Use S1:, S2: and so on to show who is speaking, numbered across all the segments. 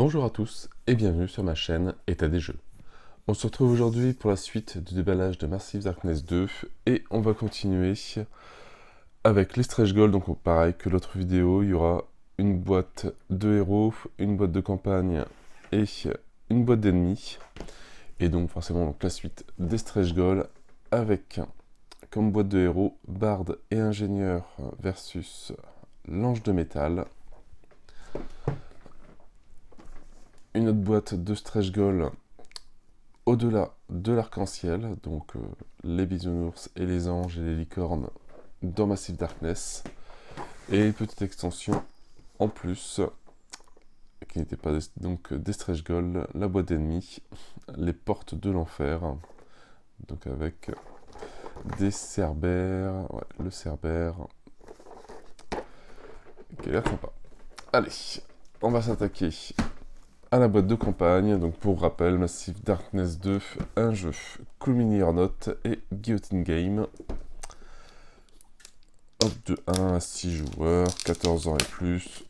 S1: Bonjour à tous et bienvenue sur ma chaîne État des jeux. On se retrouve aujourd'hui pour la suite du déballage de Massive Darkness 2 et on va continuer avec les stretch goals. Donc pareil que l'autre vidéo, il y aura une boîte de héros, une boîte de campagne et une boîte d'ennemis. Et donc forcément la suite des stretch goals avec comme boîte de héros Bard et Ingénieur versus l'Ange de Métal. Une autre boîte de stretch goal au-delà de l'arc-en-ciel, donc les bisounours et les anges et les licornes dans Massive Darkness. Et une petite extension en plus, qui n'était pas des stretch goals, la boîte d'ennemis, les portes de l'enfer, donc avec des cerbères, ouais, le cerbère, qui a l'air sympa. Allez, on va s'attaquer à la boîte de campagne. Donc pour rappel, Massive Darkness 2, un jeu Cool Mini or Not et Guillotine Game. Hop, de 1 à 6 joueurs, 14 ans et plus,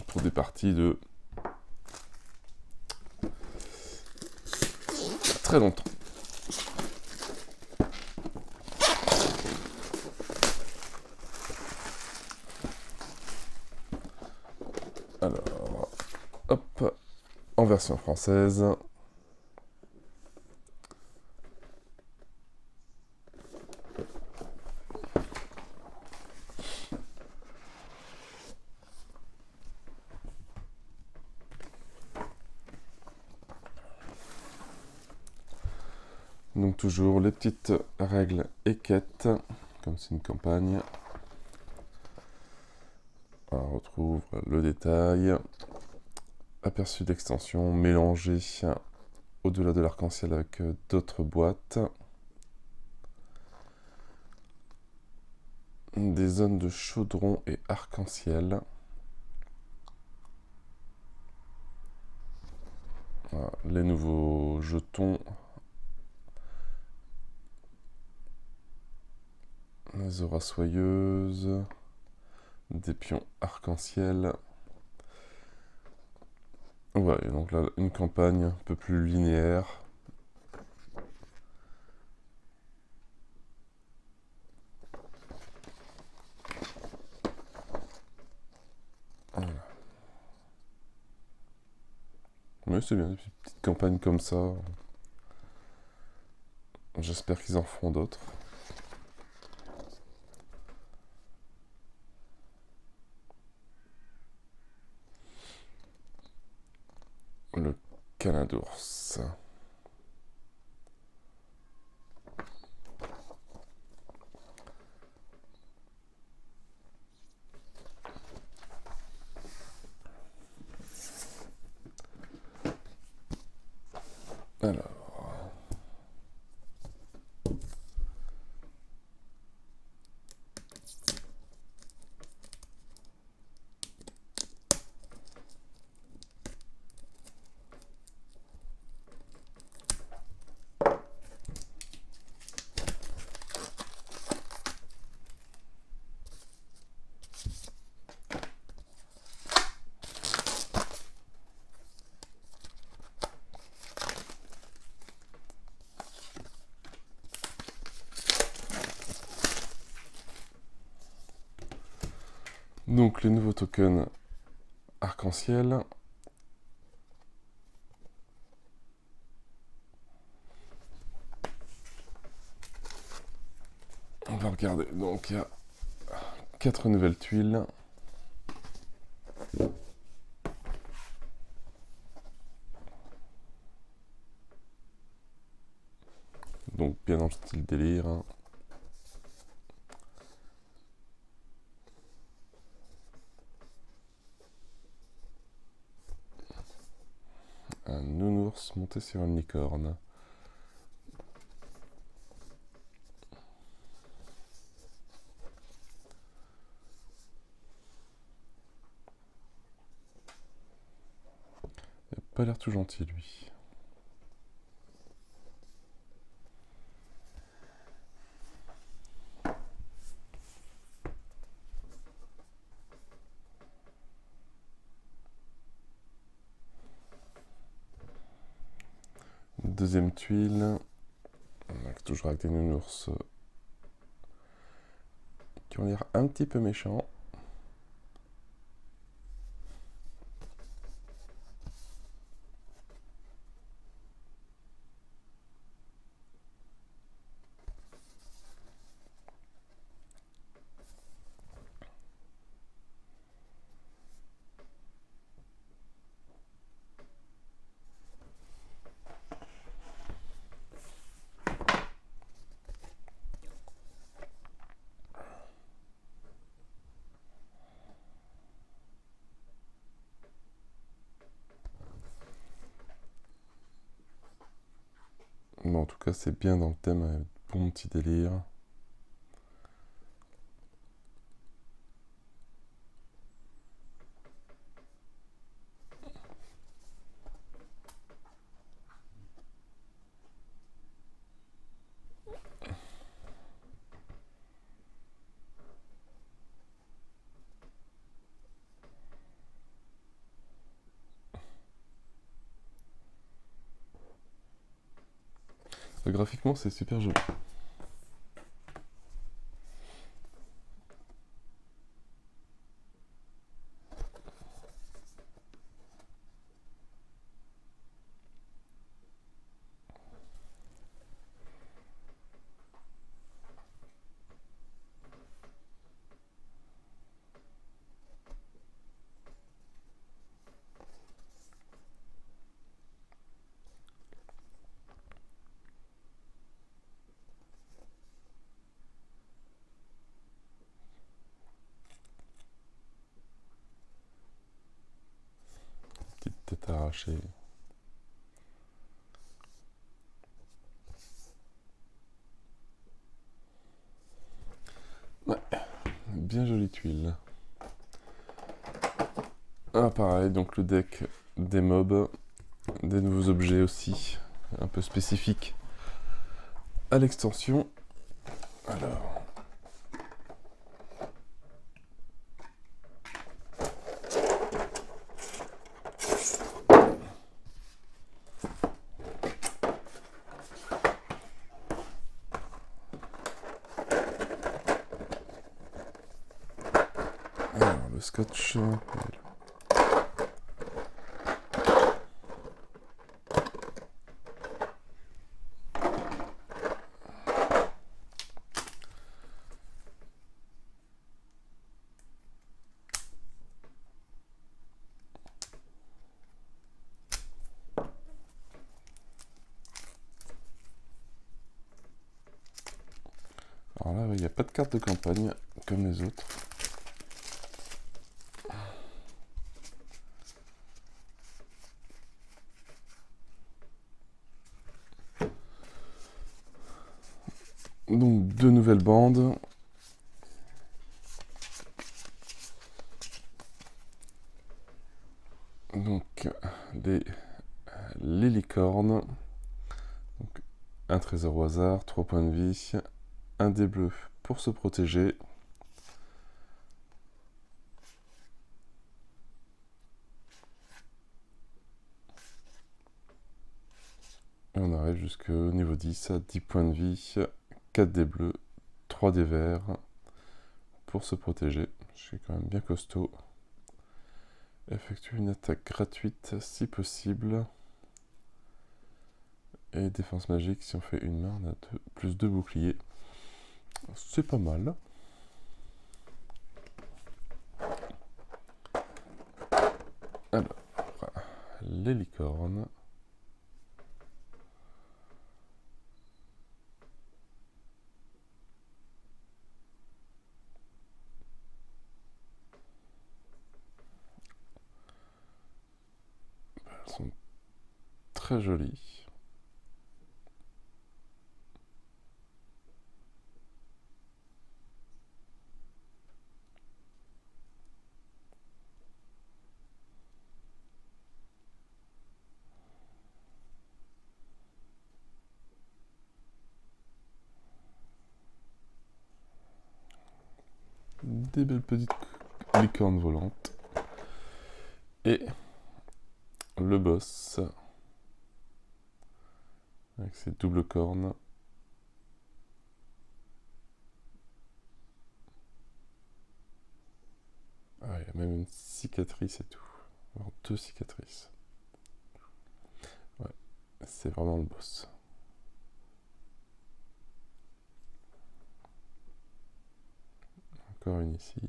S1: pour des parties de très longtemps. Alors, hop, en version française. Donc toujours les petites règles et quêtes, comme c'est une campagne. On retrouve le détail, aperçu d'extension mélangé au-delà de l'arc-en-ciel avec d'autres boîtes. Des zones de chaudron et arc-en-ciel. Voilà, les nouveaux jetons. Les auras soyeuses. Des pions arc-en-ciel. Ouais, donc là, une campagne un peu plus linéaire. Voilà. Mais c'est bien, des petites campagnes comme ça. J'espère qu'ils en feront d'autres. Le canard d'ours. Alors. Donc les nouveaux tokens arc-en-ciel. On va regarder. Donc il y a 4 nouvelles tuiles. Donc bien dans le style délire. Un nounours monté sur une licorne. Il n'a pas l'air tout gentil lui. Deuxième tuile. Toujours avec des nounours qui ont l'air un petit peu méchants. Bon, en tout cas, c'est bien dans le thème, un bon petit délire. Graphiquement, c'est super joli. Petite tête arrachée. Ouais, bien jolie tuile. Ah, pareil, donc le deck des mobs, des nouveaux objets aussi, un peu spécifiques à l'extension. Alors, le scotch. Alors là, il n'y a pas de carte de campagne comme les autres. Donc deux nouvelles bandes. Donc les licornes. Donc, un trésor au hasard, 3 points de vie, un dé bleu pour se protéger. Et on arrive jusqu'au niveau 10, à 10 points de vie, 4 dés bleus, 3 dés verts pour se protéger. Je suis quand même bien costaud. Effectue une attaque gratuite si possible. Et défense magique, si on fait une main, on a plus 2 boucliers. C'est pas mal. Alors, les licornes. Elles sont très jolies. Des belles petites licornes volantes. Et le boss. avec ses doubles cornes. Ah, il y a même une cicatrice et tout. Alors, 2 cicatrices. Ouais, c'est vraiment le boss. Encore une ici.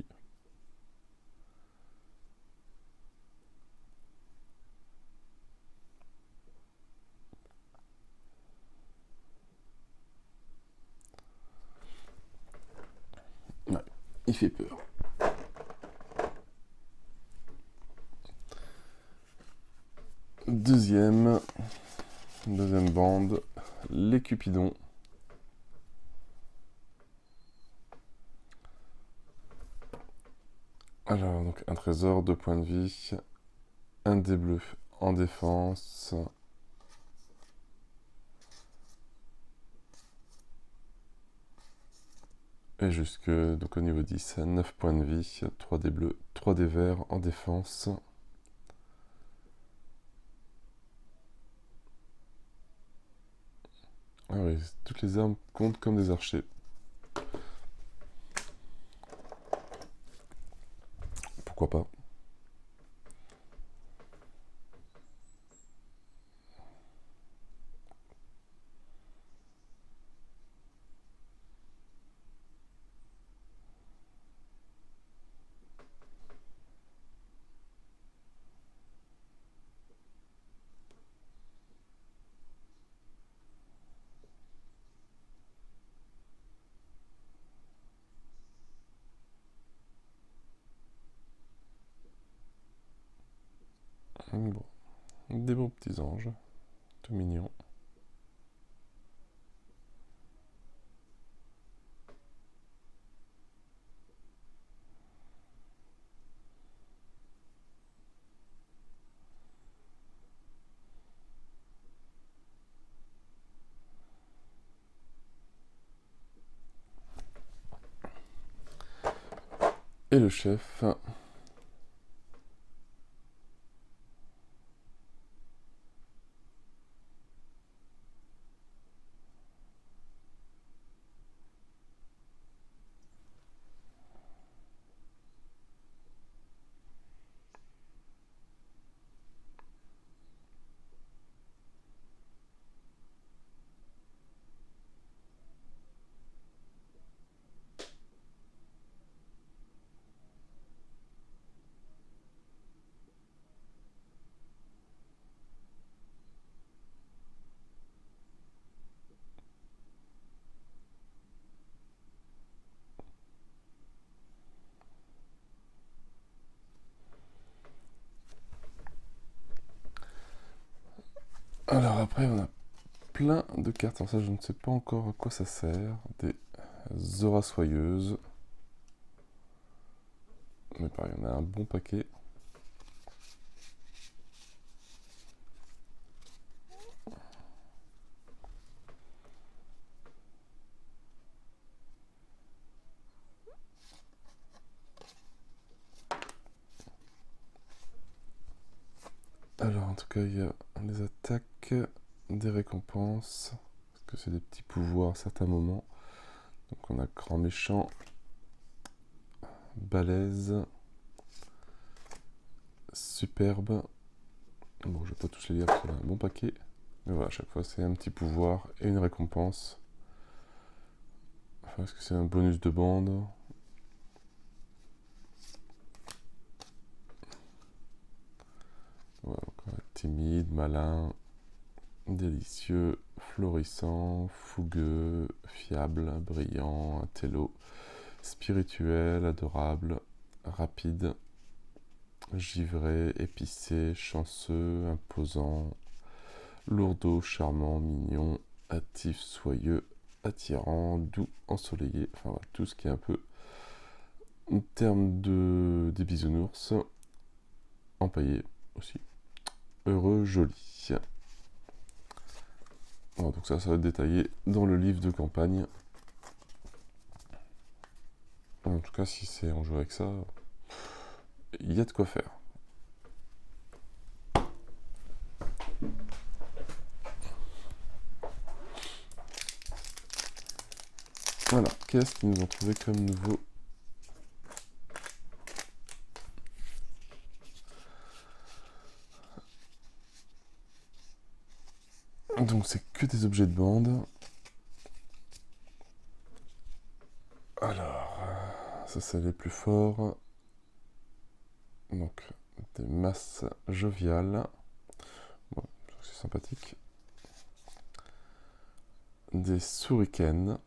S1: Ouais, il fait peur. Deuxième bande, les Cupidons. Alors, donc un trésor, 2 points de vie, un dé bleu en défense. Et jusque donc au niveau 10, 9 points de vie, 3 dés bleus, 3 dés verts en défense. Ah oui, toutes les armes comptent comme des archers. Pourquoi pas? Bon, des beaux petits anges, tout mignons. Et le chef. Alors après, on a plein de cartes. Alors ça, je ne sais pas encore à quoi ça sert. Des Zora soyeuses. Mais pareil, on a un bon paquet. Alors en tout cas, il y a des attaques, des récompenses, parce que c'est des petits pouvoirs à certains moments. Donc on a grand méchant, balèze, superbe. Bon, je vais pas tous les lire parce qu'on a un bon paquet. Mais voilà, à chaque fois c'est un petit pouvoir et une récompense. Enfin, est-ce que c'est un bonus de bande? Voilà, donc, timide, malin, délicieux, florissant, fougueux, fiable, brillant, intello, spirituel, adorable, rapide, givré, épicé, chanceux, imposant, lourdeau, charmant, mignon, hâtif, soyeux, attirant, doux, ensoleillé, enfin voilà, tout ce qui est un peu en termes des bisounours, empaillé aussi, heureux, joli. Bon, donc ça va être détaillé dans le livre de campagne. En tout cas, si c'est on joue avec ça, il y a de quoi faire. Voilà, qu'est-ce qu'ils nous ont trouvé comme nouveau? Donc c'est que des objets de bande. Alors, ça c'est les plus forts. Donc, des masses joviales. Bon, c'est sympathique. Des sourikens.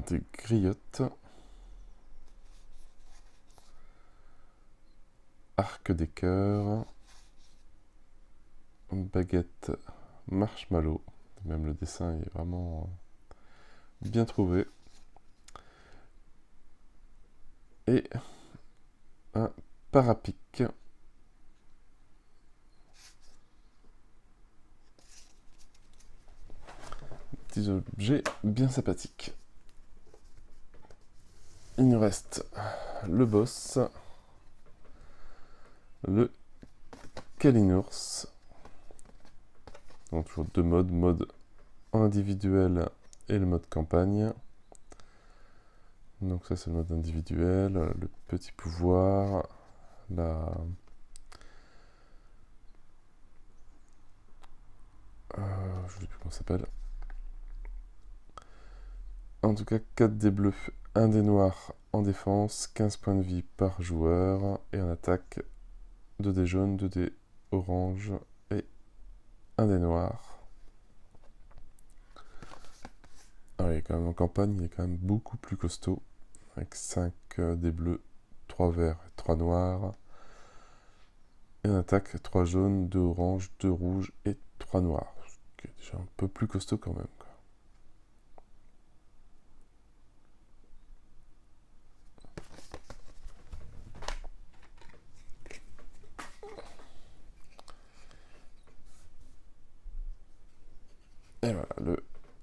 S1: Des griottes. Arc des cœurs. Baguette marshmallow. Même le dessin est vraiment bien trouvé. Et un parapic. Petits objets bien sympathiques. Il nous reste le boss, le Kalinours. Donc toujours deux modes, mode individuel et le mode campagne. Donc ça c'est le mode individuel, le petit pouvoir, la... je ne sais plus comment ça s'appelle. En tout cas, 4 dés bleus, 1 dé noir en défense, 15 points de vie par joueur, et en attaque, 2 dés jaunes, 2 dés orange et 1 dé noir. Alors, il est quand même en campagne, il est quand même beaucoup plus costaud, avec 5 dés bleus, 3 verts et 3 noirs. Et en attaque, 3 jaunes, 2 oranges, 2 rouges et 3 noirs. Ce qui est déjà un peu plus costaud quand même, quoi. Et voilà,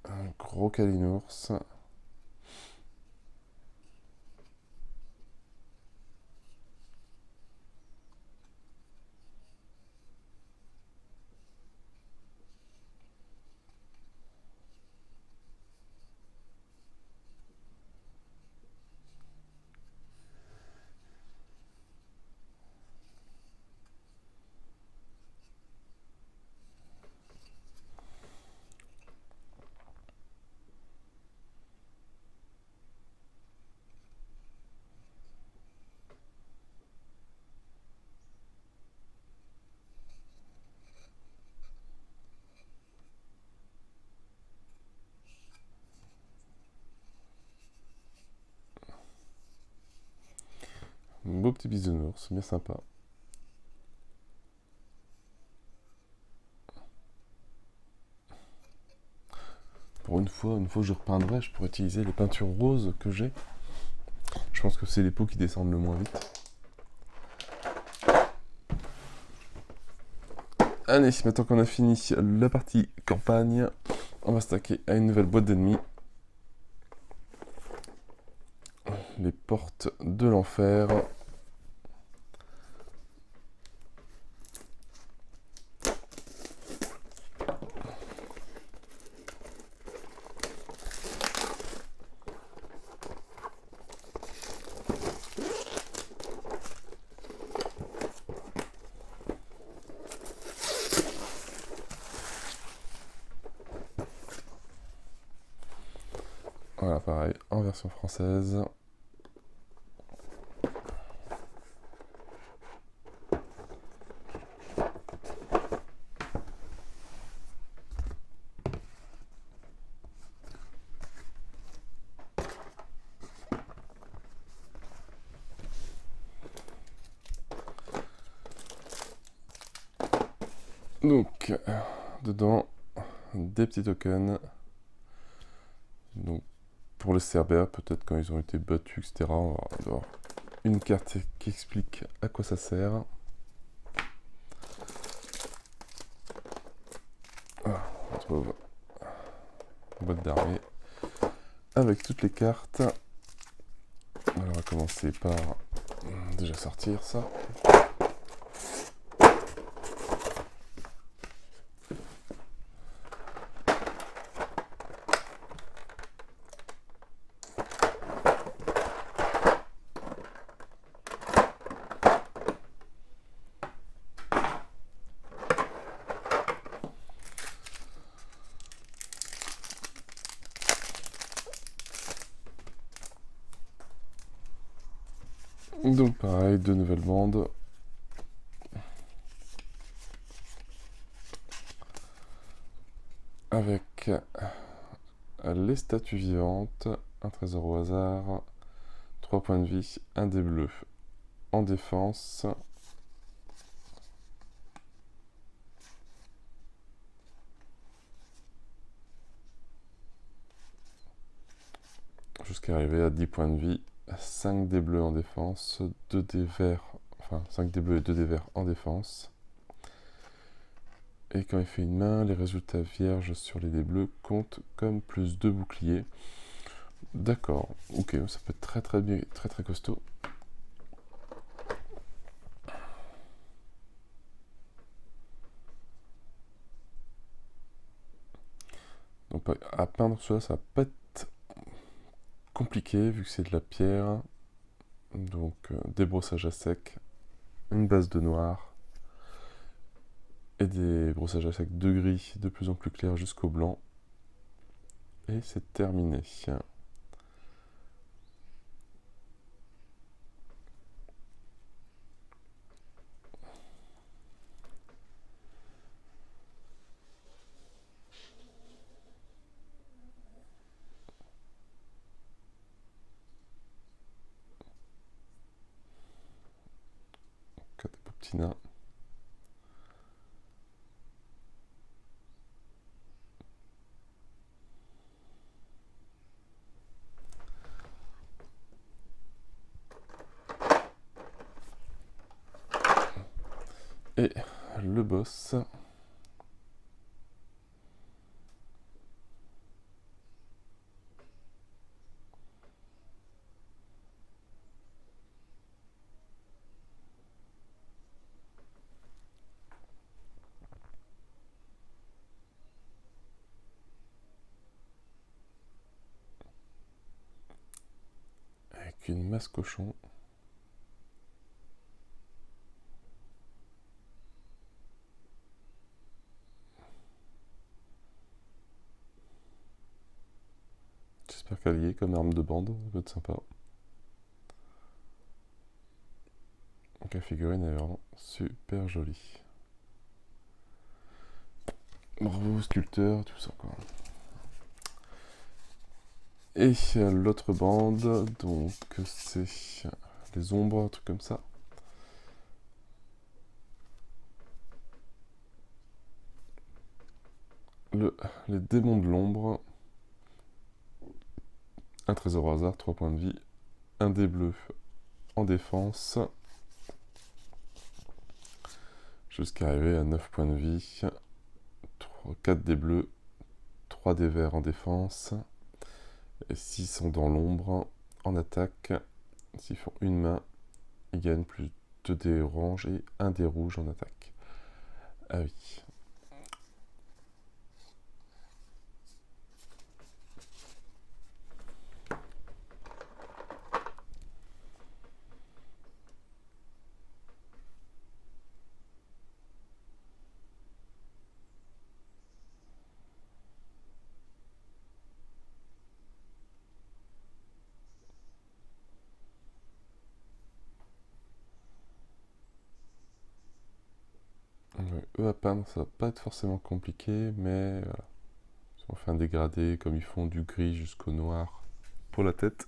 S1: un gros Kalinours. Un beau petit bisounours, bien sympa. Pour une fois que je repeindrai, je pourrais utiliser les peintures roses que j'ai. Je pense que c'est les peaux qui descendent le moins vite. Allez, maintenant qu'on a fini la partie campagne, on va s'attaquer à une nouvelle boîte d'ennemis. Les portes de l'enfer. Voilà, pareil, en version française. Donc, dedans, des petits tokens. Donc, pour les Cerbères, peut-être quand ils ont été battus, etc. On va avoir une carte qui explique à quoi ça sert. On retrouve une boîte d'armée avec toutes les cartes. Alors, on va commencer par déjà sortir ça. Donc pareil, 2 nouvelles bandes. Avec les statues vivantes, un trésor au hasard, 3 points de vie, un dé bleu en défense. Jusqu'à arriver à 10 points de vie, 5 dés bleus en défense, 2 dés verts, enfin 5 dés bleus et 2 dés verts en défense. Et quand il fait une main, les résultats vierges sur les dés bleus comptent comme plus 2 boucliers. D'accord, ok, ça peut être très très bien, très très costaud. Donc à peindre cela, ça va pas être compliqué vu que c'est de la pierre. Donc des brossages à sec, une base de noir et des brossages à sec de gris de plus en plus clairs jusqu'au blanc. Et c'est terminé. 4 petits nains. Et le boss. Avec une masse cochon. J'espère qu'elle y est comme arme de bande, ça peut être sympa. Donc la figurine est vraiment super jolie. Bravo sculpteur, tout ça quoi. Et l'autre bande, donc c'est les ombres, un truc comme ça. Les démons de l'ombre. Un trésor au hasard, 3 points de vie. Un dé bleu en défense. Jusqu'à arriver à 9 points de vie. 4 dés bleus. 3 dés verts en défense. Et s'ils sont dans l'ombre, en attaque, s'ils font une main, ils gagnent plus 2 dés orange et 1 dé rouge en attaque. Ah oui. Eux à peindre, ça va pas être forcément compliqué, mais voilà. Si on fait un dégradé, comme ils font du gris jusqu'au noir pour la tête,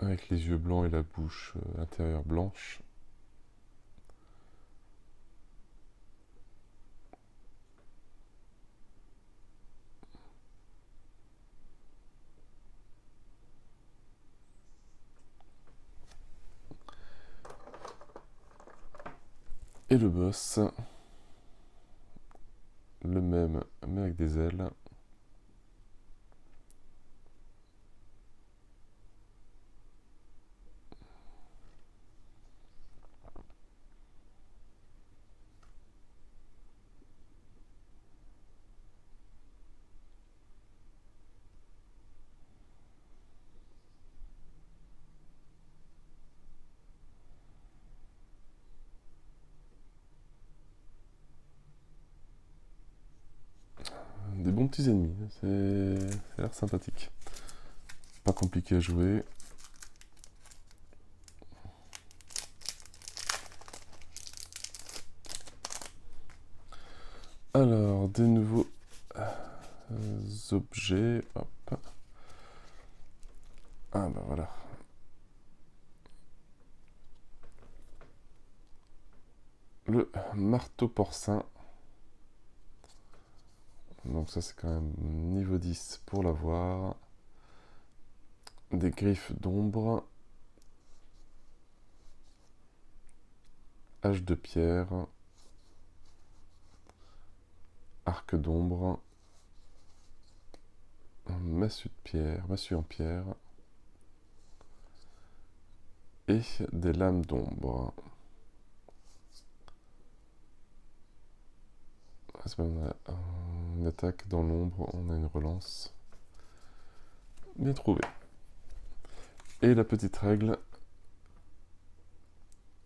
S1: avec les yeux blancs et la bouche intérieure blanche. Et le boss, le même, mais avec des ailes. Des bons petits ennemis, ça a l'air sympathique. pas compliqué à jouer. Alors, des nouveaux objets. Hop. Ah bah voilà. Le marteau porcin. Donc ça c'est quand même niveau 10 pour l'avoir. Des griffes d'ombre. Hache de pierre. Arc d'ombre. Massue de pierre. Massue en pierre. Et des lames d'ombre. On a une attaque dans l'ombre, on a une relance. Bien trouvé. Et la petite règle,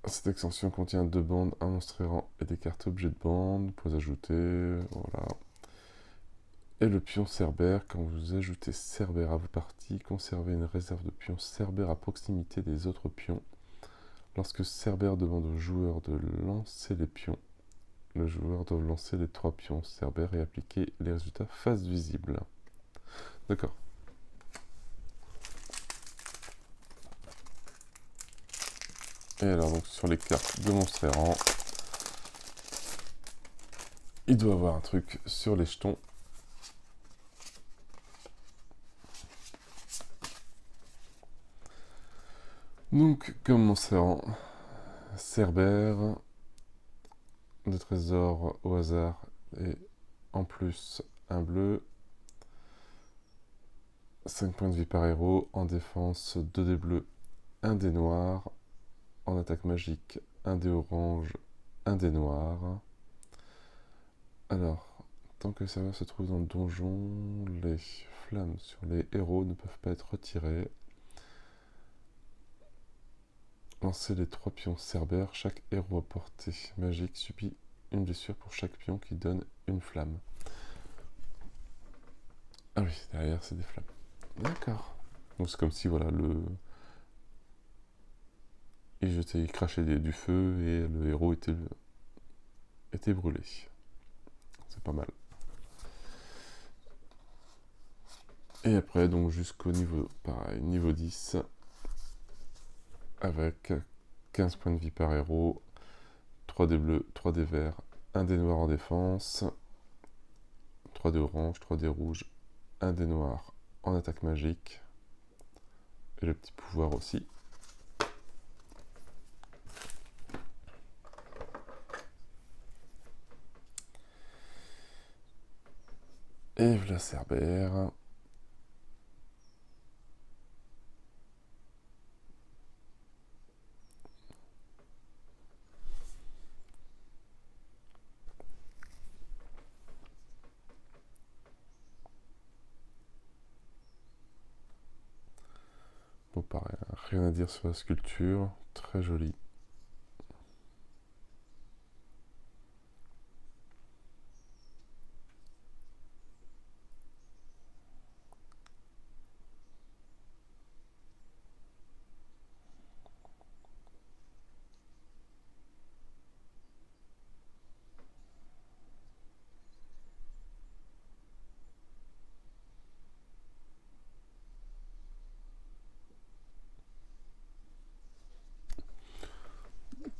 S1: cette extension contient 2 bandes, un monstre errant et des cartes objets de bande. Vous pouvez ajouter, voilà. Et le pion Cerbère, quand vous ajoutez Cerbère à vos parties, conservez une réserve de pions Cerbère à proximité des autres pions. Lorsque Cerbère demande au joueur de lancer les pions, le joueur doit lancer les 3 pions Cerbère et appliquer les résultats face visible. D'accord. Et alors donc sur les cartes de monstres errants, il doit y avoir un truc sur les jetons. Donc comme monstre errant, Cerbère, de trésors au hasard et en plus un bleu. 5 points de vie par héros, en défense 2 dés bleus, 1 dé noir, en attaque magique 1 dé orange, 1 dé noir. Alors, tant que le serveur se trouve dans le donjon, les flammes sur les héros ne peuvent pas être retirées. Lancez les 3 pions Cerbère, chaque héros à portée magique subit une blessure pour chaque pion qui donne une flamme. Ah oui, derrière c'est des flammes. D'accord. Donc c'est comme si voilà il crachait du feu et le héros était brûlé. C'est pas mal. Et après donc jusqu'au niveau pareil, niveau 10 avec 15 points de vie par héros, 3 dés bleus, 3 dés verts, 1 dé noir en défense, 3 dés orange, 3 dés rouges, 1 dé noir en attaque magique, et le petit pouvoir aussi. Et voilà Cerbère. Bon pareil, rien à dire sur la sculpture, très jolie.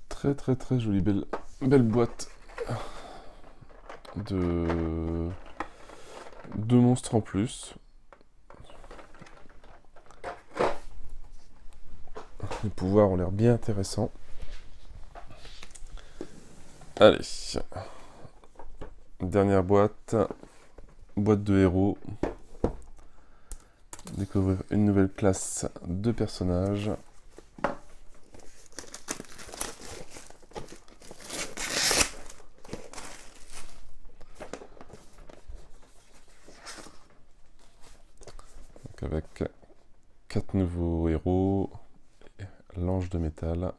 S1: Très très très jolie, belle boîte de monstres en plus. Les pouvoirs ont l'air bien intéressants. Allez, dernière boîte, boîte de héros. Découvrir une nouvelle classe de personnages. Donc avec 4 nouveaux héros, l'ange de métal.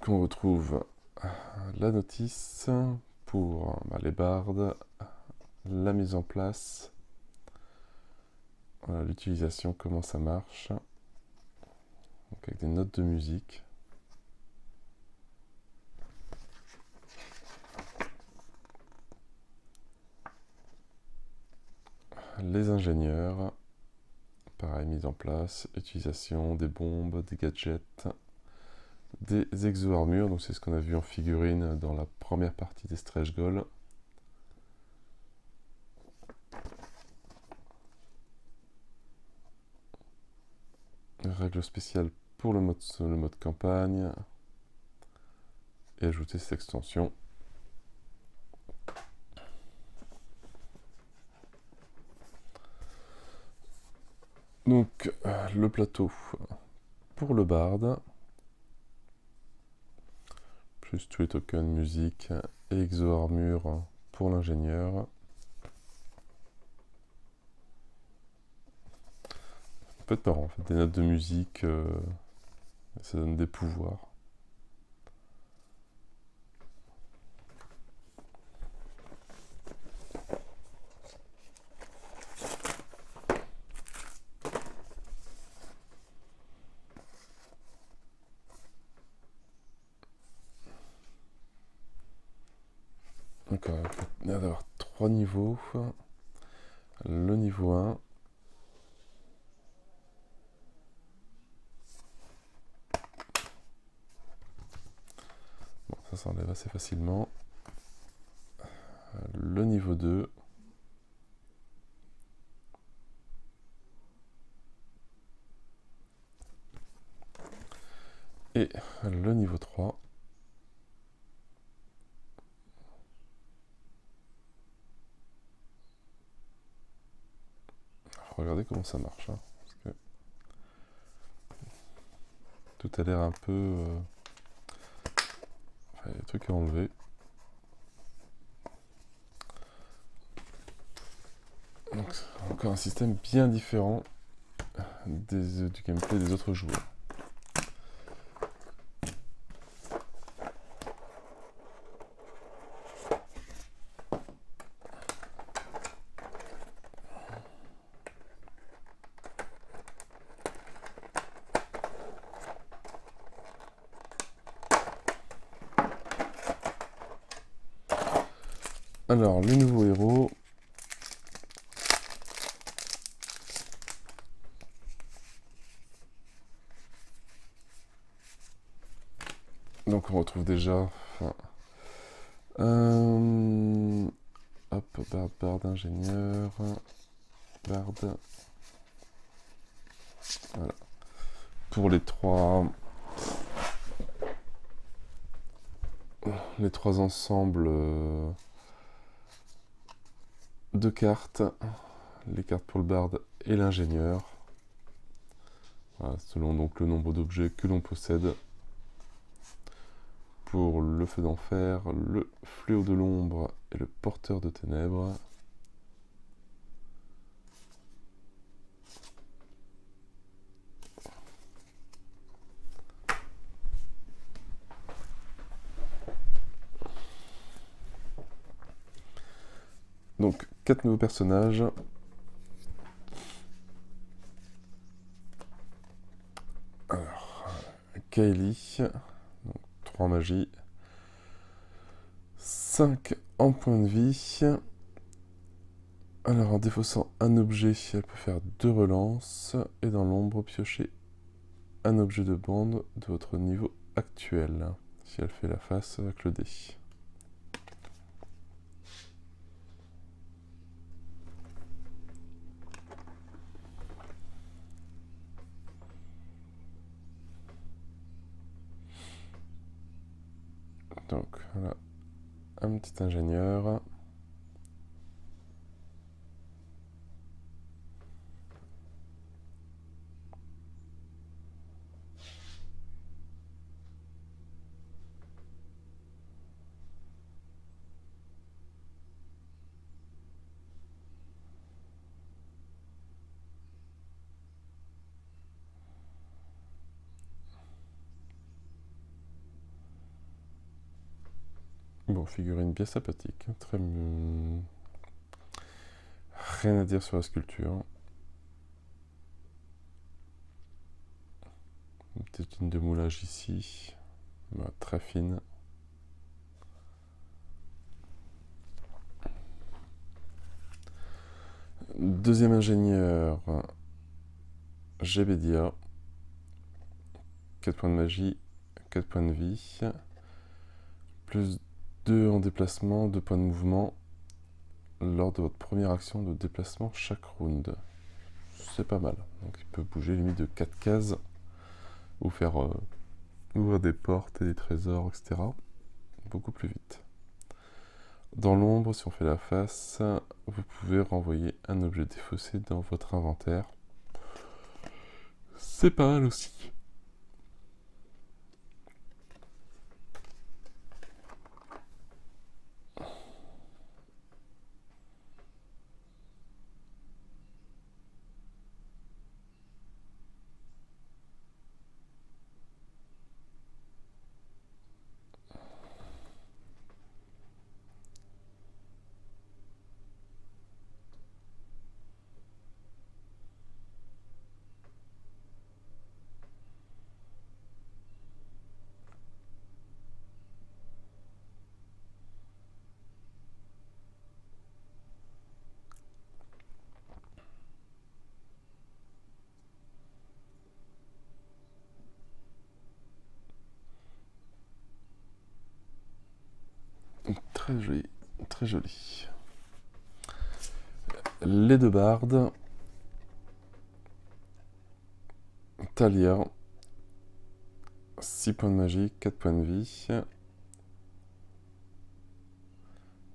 S1: Donc on retrouve la notice pour les bardes, la mise en place, voilà, l'utilisation, comment ça marche, donc avec des notes de musique. Les ingénieurs, pareil, mise en place, utilisation des bombes, des gadgets, des exo-armures, donc c'est ce qu'on a vu en figurine dans la première partie des stretch goals. Règles spéciales pour le mode campagne, et ajouter cette extension. Donc le plateau pour le bard, plus tous les tokens musique et exo-armure pour l'ingénieur. Ça peut être marrant, en fait, des notes de musique, ça donne des pouvoirs. Donc il va y avoir 3 niveaux. Le niveau 1. Bon, ça s'enlève assez facilement. Le niveau 2. Et le niveau 3. Regardez comment ça marche. Hein, parce que tout a l'air un peu... il y a des trucs à enlever. Donc c'est encore un système bien différent du gameplay des autres joueurs. Alors, les nouveaux héros. Donc on retrouve déjà... hop, bard, ingénieur, bard. Voilà. Pour les trois ensembles de cartes, les cartes pour le bard et l'ingénieur. Voilà, selon donc le nombre d'objets que l'on possède. Pour le feu d'enfer, le fléau de l'ombre et le porteur de ténèbres. Donc 4 nouveaux personnages. Alors, Kaeli, donc 3 magies. 5 en points de vie. Alors en défaussant un objet, elle peut faire 2 relances. Et dans l'ombre, piocher un objet de bande de votre niveau actuel. Si elle fait la face avec le dé. Donc voilà, un petit ingénieur. Bon, figurine bien sympathique. Très... Rien à dire sur la sculpture. Une petite ligne de moulage ici. Voilà, très fine. Deuxième ingénieur, Gebedia. 4 points de magie, 4 points de vie. Plus 2 en déplacement, 2 points de mouvement. Lors de votre première action de déplacement chaque round. C'est pas mal. Donc il peut bouger limite de 4 cases. Ou faire ouvrir des portes et des trésors, etc. Beaucoup plus vite. Dans l'ombre, si on fait la face, vous pouvez renvoyer un objet défaussé dans votre inventaire. C'est pas mal aussi. Très joli, très joli. Les deux bardes. Talia. 6 points de magie, 4 points de vie.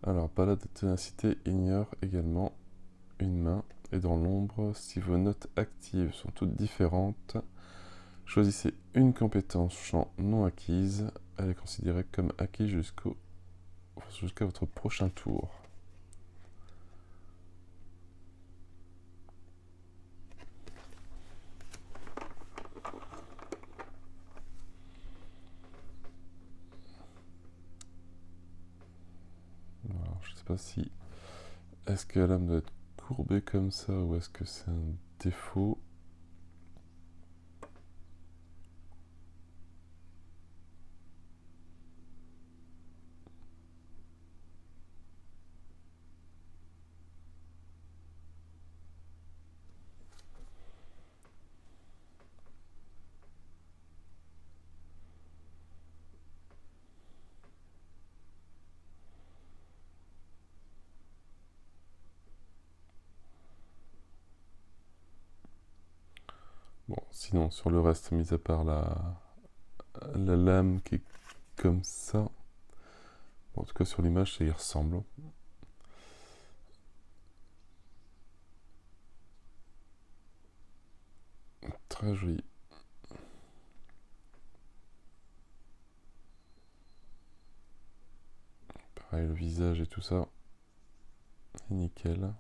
S1: Alors, balade de ténacité ignore également une main. Et dans l'ombre, si vos notes actives sont toutes différentes, choisissez une compétence champ non acquise. Elle est considérée comme acquise jusqu'à votre prochain tour. Alors, je sais pas si... Est-ce que la lame doit être courbée comme ça ou est-ce que c'est un défaut? Bon, sinon, sur le reste, mis à part la lame qui est comme ça, bon, en tout cas sur l'image, ça y ressemble. Très joli. Pareil, le visage et tout ça, est nickel.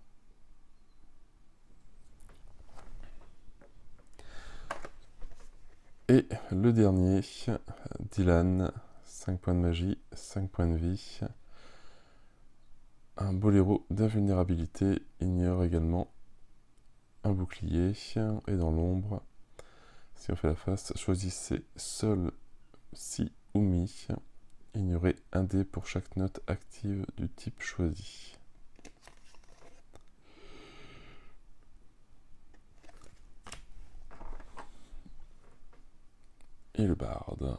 S1: Et le dernier, Dylan, 5 points de magie, 5 points de vie. Un boléro d'invulnérabilité ignore également un bouclier. Et dans l'ombre, si on fait la face, choisissez sol, si ou mi. Ignorez un dé pour chaque note active du type choisi. Et le barde.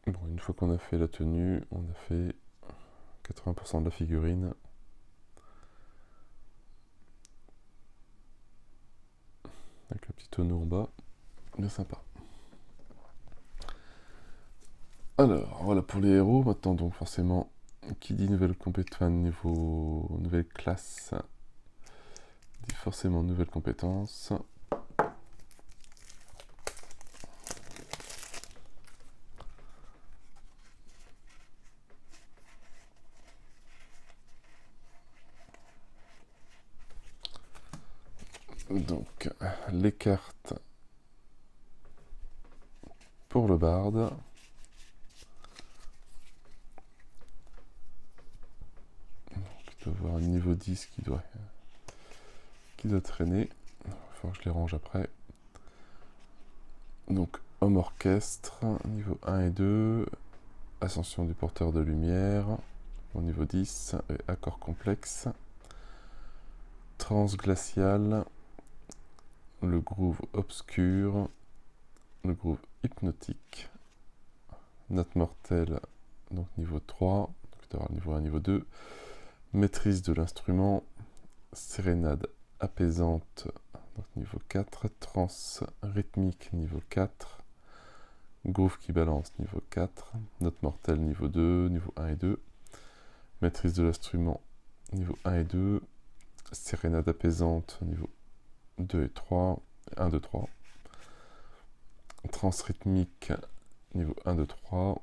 S1: Bon, une fois qu'on a fait la tenue, on a fait 80% de la figurine. Avec le petit tonneau en bas. Bien sympa. Alors, voilà pour les héros. Maintenant, donc forcément, Qui dit nouvelle compétence, nouvelle classe, dit forcément nouvelle compétence. Donc, les cartes pour le barde. Il doit avoir un niveau 10 qui doit traîner. Il va falloir que je les range après. Donc, homme orchestre, niveau 1 et 2. Ascension du porteur de lumière, au niveau 10. Et accord complexe. Transglacial. Le groove obscur. Le groove hypnotique. Note mortelle, donc niveau 3. Donc, il doit avoir niveau 1, niveau 2. Maîtrise de l'instrument, sérénade apaisante, donc niveau 4, trans rythmique niveau 4, groove qui balance niveau 4, note mortelle niveau 2, niveau 1 et 2, maîtrise de l'instrument niveau 1 et 2, sérénade apaisante niveau 2 et 3, 1, 2, 3, trans rythmique niveau 1, 2, 3,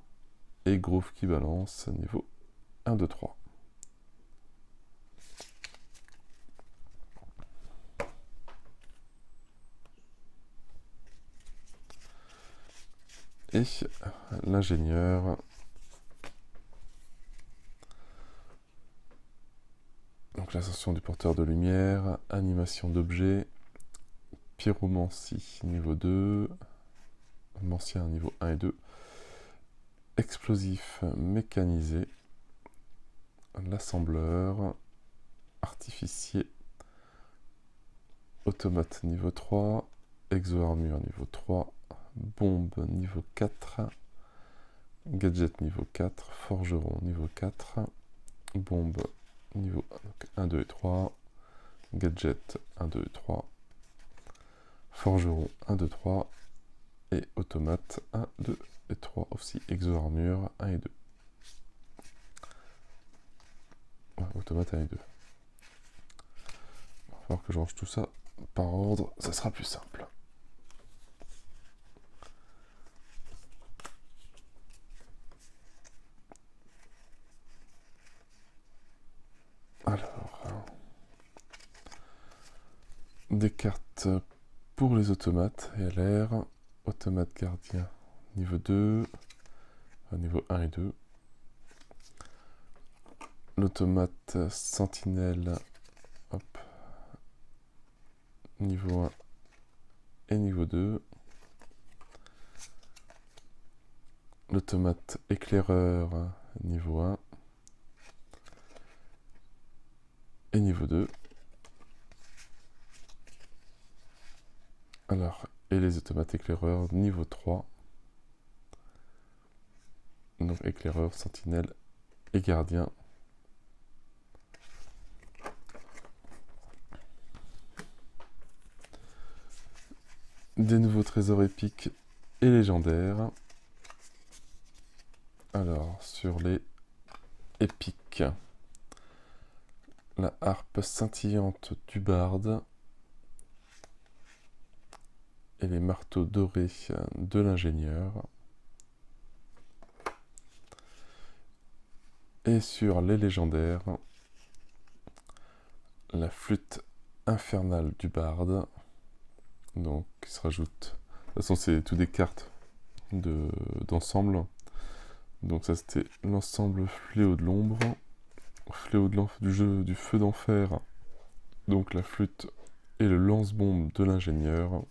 S1: et groove qui balance niveau 1, 2, 3. Et l'ingénieur, donc l'ascension du porteur de lumière, animation d'objets, pyromancie niveau 2, mancien niveau 1 et 2, explosif mécanisé, l'assembleur, artificier, automate niveau 3, exo-armure niveau 3, bombe niveau 4, gadget niveau 4, forgeron niveau 4, bombe niveau 1, 2 et 3, gadget 1, 2 et 3, forgeron 1, 2, 3, et automate 1, 2 et 3, aussi exo-armure 1 et 2. Ouais, automate 1 et 2. Il va falloir que je range tout ça par ordre, ça sera plus simple. Alors, des cartes pour les automates et LR. Automate gardien niveau 2, niveau 1 et 2. L'automate sentinelle, hop, niveau 1 et niveau 2. L'automate éclaireur niveau 1 et niveau 2. Alors, et les automates éclaireurs niveau 3. Donc éclaireur, sentinelle et gardien. Des nouveaux trésors épiques et légendaires. Alors, sur les épiques, la harpe scintillante du barde et les marteaux dorés de l'ingénieur. Et sur les légendaires, la flûte infernale du barde, donc qui se rajoute. De toute façon, c'est tout des cartes d'ensemble. Donc ça, c'était l'ensemble fléau de l'ombre, fléau du jeu du feu d'enfer, donc la flûte et le lance-bombe de l'ingénieur,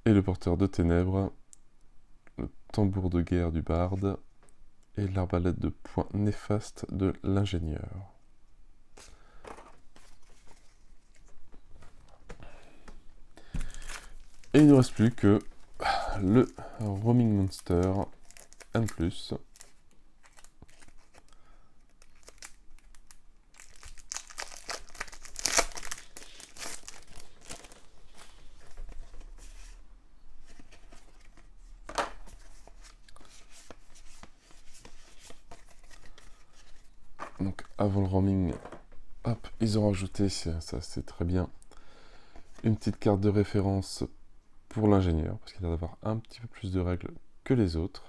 S1: et le porteur de ténèbres, le tambour de guerre du barde, et l'arbalète de poing néfaste de l'ingénieur. Et il ne reste plus que le Roaming Monster N+. avant le roaming, hop, ils ont rajouté, ça c'est très bien, une petite carte de référence pour l'ingénieur, parce qu'il a d'avoir un petit peu plus de règles que les autres.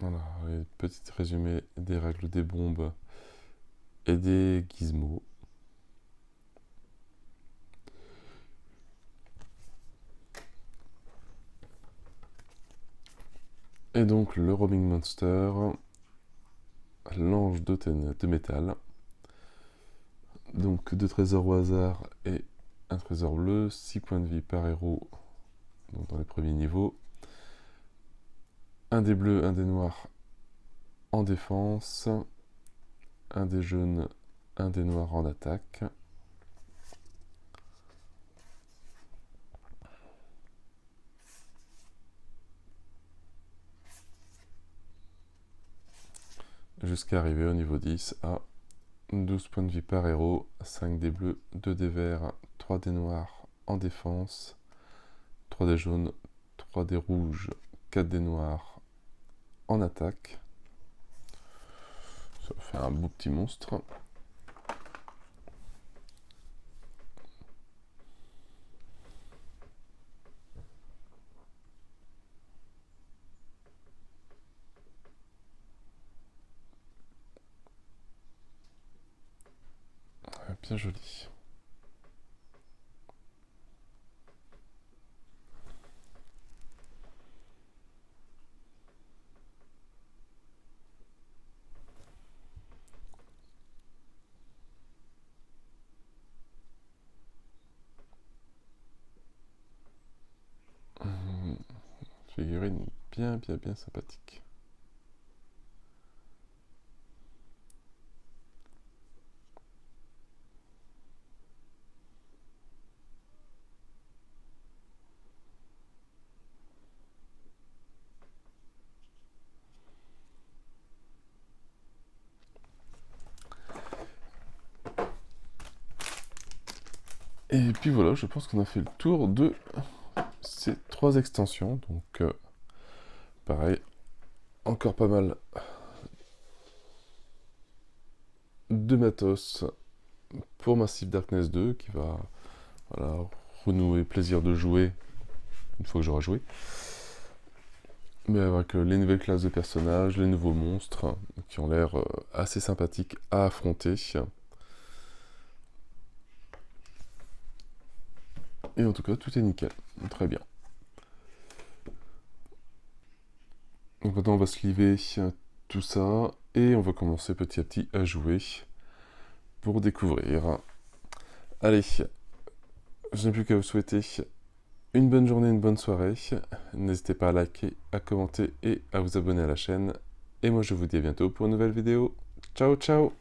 S1: Voilà, et petit résumé des règles des bombes et des gizmos. Et donc le Roaming Monster, l'ange de métal. Donc 2 trésors au hasard et un trésor bleu, 6 points de vie par héros donc dans les premiers niveaux. Un des bleus, un des noirs en défense, un des jaunes, un des noirs en attaque. Jusqu'à arriver au niveau 10 à 12 points de vie par héros, 5 des bleus, 2 des verts, 3 des noirs en défense, 3 des jaunes, 3 des rouges, 4 des noirs en attaque. Ça fait un beau petit monstre. Bien joli. Figurine bien sympathique. Et puis voilà, je pense qu'on a fait le tour de ces 3 extensions. Donc pareil, encore pas mal de matos pour Massive Darkness 2 qui va renouer plaisir de jouer une fois que j'aurai joué. Mais avec les nouvelles classes de personnages, les nouveaux monstres qui ont l'air assez sympathiques à affronter. Et en tout cas, tout est nickel. Très bien. Donc maintenant, on va sliver tout ça et on va commencer petit à petit à jouer pour découvrir. Allez, je n'ai plus qu'à vous souhaiter une bonne journée, une bonne soirée. N'hésitez pas à liker, à commenter et à vous abonner à la chaîne. Et moi, je vous dis à bientôt pour une nouvelle vidéo. Ciao, ciao!